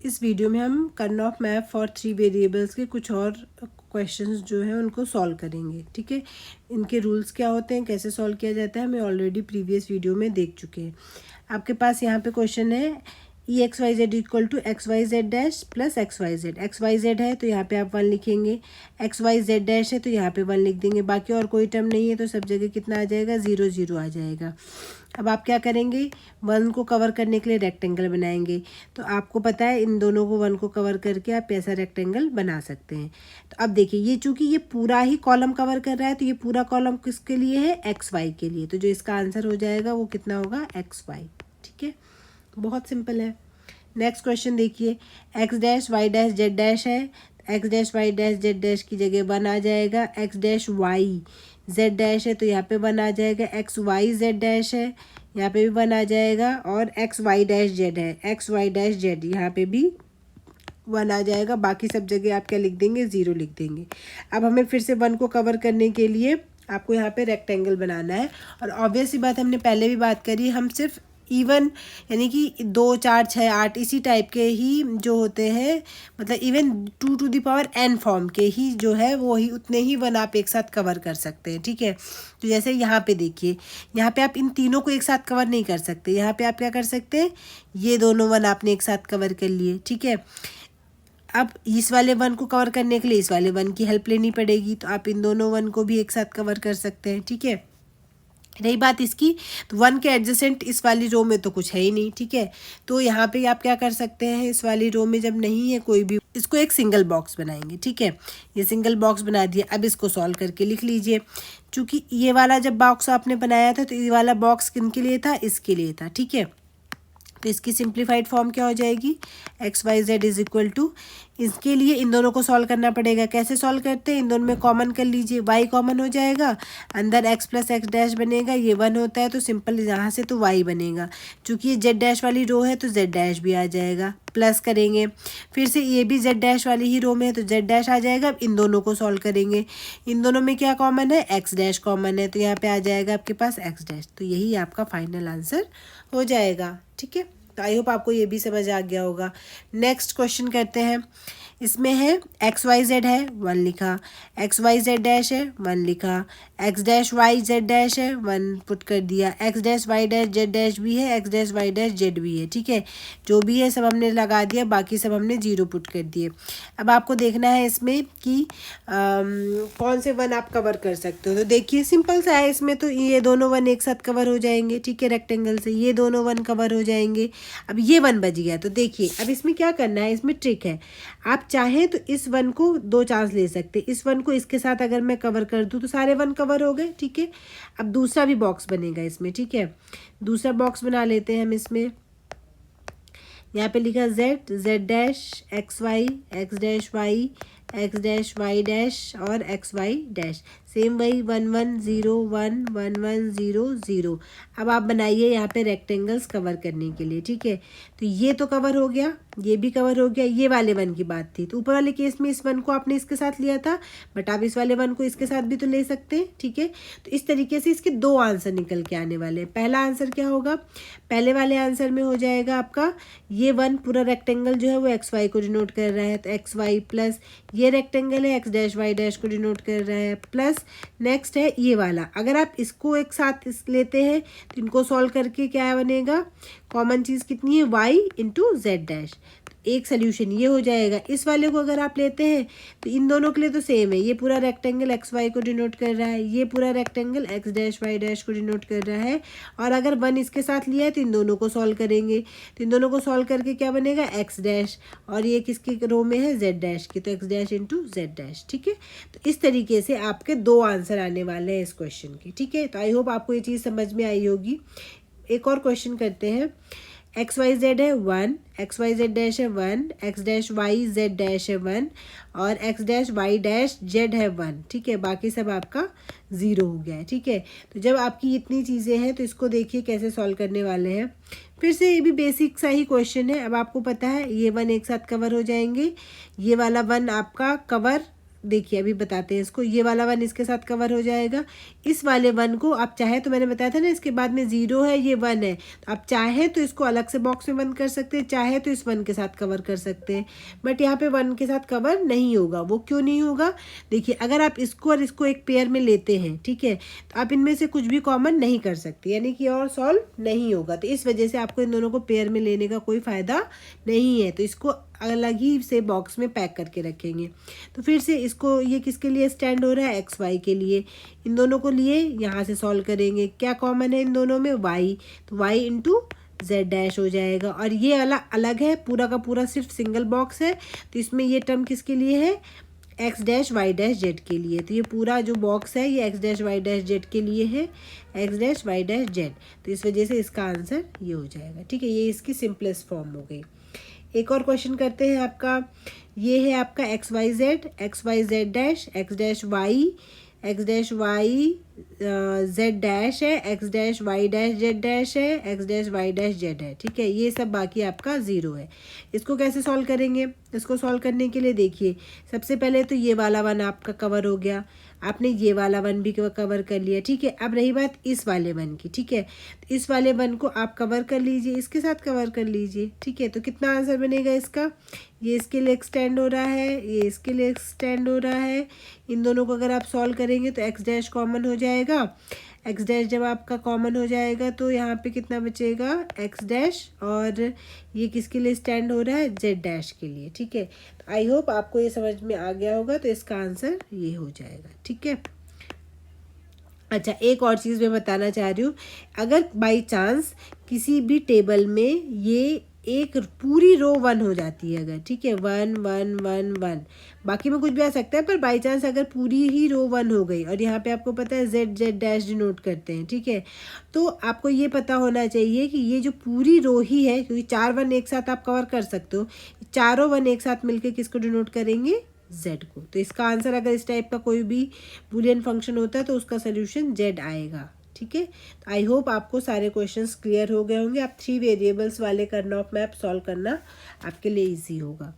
इस वीडियो में हम कर्नॉफ मैप फॉर 3 वेरिएबल्स के कुछ और क्वेश्चंस जो हैं उनको सॉल्व करेंगे। ठीक है, इनके रूल्स क्या होते हैं, कैसे सॉल्व किया जाता है, हमें ऑलरेडी प्रीवियस वीडियो में देख चुके हैं। आपके पास यहाँ पे क्वेश्चन है E X Y Z equal to X Y Z dash plus X Y Z. X Y Z है तो यहाँ पे आप 1 लिखेंगे, एक्स वाई जेड डैश है तो यहाँ पे 1 लिख देंगे, बाकी और कोई टर्म नहीं है तो सब जगह कितना आ जाएगा, 0 0 आ जाएगा। अब आप क्या करेंगे, 1 को कवर करने के लिए रेक्टेंगल बनाएंगे। तो आपको पता है इन दोनों को 1 को कवर करके आप ऐसा रेक्टेंगल बना सकते हैं। तो अब देखिए ये चूंकि ये पूरा ही कॉलम कवर कर रहा है तो ये पूरा कॉलम किसके लिए है, एक्स वाई के लिए। तो जो इसका आंसर हो जाएगा वो कितना होगा, एक्स वाई। ठीक है, बहुत सिंपल है। नेक्स्ट क्वेश्चन देखिए, X dash Y dash Z dash है, X dash Y dash Z dash की जगह 1 आ जाएगा। X dash Y Z dash है तो यहाँ पे 1 आ जाएगा। एक्स वाई जेड डैश है, यहाँ पे भी 1 आ जाएगा। और एक्स वाई डैश जेड है, एक्स वाई डैश जेड, यहाँ पे भी 1 आ जाएगा। बाकी सब जगह आप क्या लिख देंगे, 0 लिख देंगे। अब हमें फिर से 1 को कवर करने के लिए आपको यहाँ पे रेक्टेंगल बनाना है। और ऑब्वियस सी बात, हमने पहले भी बात करी, हम सिर्फ इवन यानी कि 2 4 6 8 इसी टाइप के ही जो होते हैं, मतलब even 2 to the power n form के ही जो है वो ही उतने ही 1 आप एक साथ कवर कर सकते हैं। ठीक है, तो जैसे यहाँ पे देखिए, यहाँ पे आप इन तीनों को एक साथ कवर नहीं कर सकते। यहाँ पे आप क्या कर सकते हैं, ये दोनों 1 आपने एक साथ कवर कर लिए। ठीक है, अब इस वाले 1 को कवर करने के लिए इस वाले 1 की हेल्प लेनी पड़ेगी, तो आप इन दोनों 1 को भी एक साथ कवर कर सकते हैं। ठीक है, रही बात इसकी, तो 1 के एडजेसेंट इस वाली रो में तो कुछ है ही नहीं। ठीक है, तो यहाँ पे आप क्या कर सकते हैं, इस वाली रो में जब नहीं है कोई भी, इसको एक सिंगल बॉक्स बनाएंगे। ठीक है, ये सिंगल बॉक्स बना दिया। अब इसको सॉल्व करके लिख लीजिए। चूंकि ये वाला जब बॉक्स आपने बनाया था तो ये वाला बॉक्स किन के लिए था, इसके लिए था। ठीक है, तो इसकी सिंप्लीफाइड फॉर्म क्या हो जाएगी, X Y Z is equal to, इसके लिए इन दोनों को सॉल्व करना पड़ेगा। कैसे सॉल्व करते हैं, इन दोनों में कॉमन कर लीजिए, y कॉमन हो जाएगा, अंदर x प्लस एक्स डैश बनेगा, ये 1 होता है तो सिंपल यहाँ से तो y बनेगा। चूँकि ये z डैश वाली रो है तो z डैश भी आ जाएगा, प्लस करेंगे। फिर से ये भी z डैश वाली ही रो में है तो z डैश आ जाएगा। अब इन दोनों को सॉल्व करेंगे, इन दोनों में क्या कॉमन है, x डैश कॉमन है, तो यहाँ पे आ जाएगा आपके पास x डैश। तो यही आपका फाइनल आंसर हो जाएगा। ठीक है, तो आई होप आपको ये भी समझ आ गया होगा। नेक्स्ट क्वेश्चन करते हैं। इसमें है एक्स वाई जेड है, 1 लिखा, एक्स वाई जेड डैश है, 1 लिखा, X dash Y Z dash है, 1 पुट कर दिया, X dash Y dash Z dash भी है, X dash Y dash Z भी है। ठीक है, जो भी है सब हमने लगा दिया, बाकी सब हमने 0 पुट कर दिए। अब आपको देखना है इसमें कि कौन से 1 आप कवर कर सकते हो। तो देखिए सिंपल सा है, इसमें तो ये दोनों 1 एक साथ कवर हो जाएंगे। ठीक है, रेक्टेंगल से ये दोनों 1 कवर हो जाएंगे। अब ये 1 बच गया, तो देखिए अब इसमें क्या करना है, इसमें ट्रिक है। आप चाहें तो इस 1 को 2 चांस ले सकते, इस 1 को इसके साथ अगर मैं कवर कर दूं तो सारे 1 कवर हो गए। ठीक है, अब दूसरा भी बॉक्स बनेगा इसमें। ठीक है, दूसरा बॉक्स बना लेते हैं हम इसमें। यहाँ पे लिखा Z, Z dash X Y, X dash Y, X dash Y dash और एक्स वाई डैश, सेम वही 1 1 0 1 1 1 0 0। अब आप बनाइए यहाँ पे रेक्टेंगल्स कवर करने के लिए। ठीक है, तो ये तो कवर हो गया, ये भी कवर हो गया, ये वाले 1 की बात थी। तो ऊपर वाले केस में इस 1 को आपने इसके साथ लिया था, बट आप इस वाले 1 को इसके साथ भी तो ले सकते हैं। ठीक है, तो इस तरीके से इसके 2 आंसर निकल के आने वाले हैं। पहला आंसर क्या होगा, पहले वाले आंसर में हो जाएगा आपका ये 1 पूरा रेक्टेंगल जो है वो एक्स वाई को डिनोट कर रहा है, तो एक्स वाई प्लस ये रेक्टेंगल है एक्स डैश वाई डैश को डिनोट कर रहा है, प्लस नेक्स्ट है ये वाला। अगर आप इसको एक साथ लेते हैं तो इनको सॉल्व करके क्या बनेगा, कॉमन चीज़ कितनी है, y इंटू जेड डैश। एक सोल्यूशन ये हो जाएगा। इस वाले को अगर आप लेते हैं तो इन दोनों के लिए तो सेम है, ये पूरा रेक्टेंगल एक्स वाई को डिनोट कर रहा है, ये पूरा rectangle X dash Y dash को डिनोट कर रहा है। और अगर 1 इसके साथ लिया है तो इन दोनों को सॉल्व करेंगे, तो इन दोनों को सॉल्व करके क्या बनेगा, एक्स डैश, और ये किसकी रो में है, जेड डैश की, तो x dash into Z dash. ठीक है, तो इस तरीके से आपके 2 आंसर आने वाले हैं इस क्वेश्चन के। ठीक है, तो आई होप आपको ये चीज़ समझ में आई होगी। एक और क्वेश्चन करते हैं। एक्स वाई जेड है 1, एक्स वाई जेड डैश है 1, X dash Y Z dash है 1 और X dash Y dash Z है 1। ठीक है, बाकी सब आपका 0 हो गया है। ठीक है, तो जब आपकी इतनी चीज़ें हैं तो इसको देखिए कैसे सॉल्व करने वाले हैं। फिर से ये भी बेसिक सा ही क्वेश्चन है। अब आपको पता है ये 1 एक साथ कवर हो जाएंगे, ये वाला 1 आपका कवर देखिए अभी बताते हैं इसको, ये वाला 1 इसके साथ कवर हो जाएगा। इस वाले 1 को आप चाहे तो मैंने बताया था ना इसके बाद में 0 है, ये 1 है, तो आप चाहे तो इसको अलग से बॉक्स में बंद कर सकते हैं, चाहे तो इस 1 के साथ कवर कर सकते हैं, बट यहाँ पे 1 के साथ कवर नहीं होगा। वो क्यों नहीं होगा, देखिए अगर आप इसको और इसको एक पेयर में लेते हैं, ठीक है, तो आप इनमें से कुछ भी कॉमन नहीं कर सकते, यानी कि और सॉल्व नहीं होगा। तो इस वजह से आपको इन दोनों को पेयर में लेने का कोई फ़ायदा नहीं है, तो इसको अलग ही से बॉक्स में पैक करके रखेंगे। तो फिर से इसको, ये किसके लिए स्टैंड हो रहा है, एक्स वाई के लिए, इन दोनों को लिए यहाँ से सॉल्व करेंगे। क्या कॉमन है इन दोनों में, वाई, तो वाई इंटू जेड डैश हो जाएगा। और ये अलग अलग है, पूरा का पूरा सिर्फ सिंगल बॉक्स है, तो इसमें ये टर्म किसके लिए है, X dash Y dash Z के लिए। तो ये पूरा जो बॉक्स है ये X dash Y dash Z के लिए है, X dash Y dash Z, तो इस वजह से इसका आंसर ये हो जाएगा। ठीक है, ये इसकी सिंपलेस्ट फॉर्म हो गई। एक और क्वेश्चन करते हैं आपका, ये है आपका X Y Z dash, X dash Y Z dash है, X dash Y dash Z dash है, X dash Y dash Z है। ठीक है, ये सब बाकी आपका 0 है। इसको कैसे सॉल्व करेंगे, इसको सॉल्व करने के लिए देखिए सबसे पहले तो ये वाला 1 आपका कवर हो गया, आपने ये वाला 1 भी कवर कर लिया। ठीक है, अब रही बात इस वाले 1 की। ठीक है, तो इस वाले 1 को आप कवर कर लीजिए, इसके साथ कवर कर लीजिए। ठीक है, तो कितना आंसर बनेगा इसका, ये इसके लिए एक्सटेंड हो रहा है, ये इसके लिए एक्सटेंड हो रहा है। इन दोनों को अगर आप सॉल्व करेंगे तो एक्स डैश कॉमन हो जाएगा, एक्स डैश जब आपका कॉमन हो जाएगा तो यहाँ पे कितना बचेगा, एक्स डैश, और ये किसके लिए स्टैंड हो रहा है, जेड डैश के लिए। ठीक है, तो आई होप आपको ये समझ में आ गया होगा, तो इसका आंसर ये हो जाएगा। ठीक है, अच्छा एक और चीज़ मैं बताना चाह रही हूँ, अगर बाई चांस किसी भी टेबल में ये एक पूरी रो 1 हो जाती है अगर, ठीक है, 1 1 1 1, बाकी में कुछ भी आ सकता है, पर बाई चांस अगर पूरी ही रो 1 हो गई, और यहाँ पे आपको पता है जेड डैश डिनोट करते हैं, ठीक है, तो आपको ये पता होना चाहिए कि ये जो पूरी रो ही है, क्योंकि 4 1 एक साथ आप कवर कर सकते हो, चारों 1 एक साथ मिलकर किसको डिनोट करेंगे, z को। तो इसका आंसर अगर इस टाइप का कोई भी बूलियन फंक्शन होता है तो उसका सोल्यूशन z आएगा। ठीक है, तो आई होप आपको सारे क्वेश्चंस क्लियर हो गए होंगे। आप 3 वेरिएबल्स वाले कर्नॉफ मैप सॉल्व करना आपके लिए इजी होगा।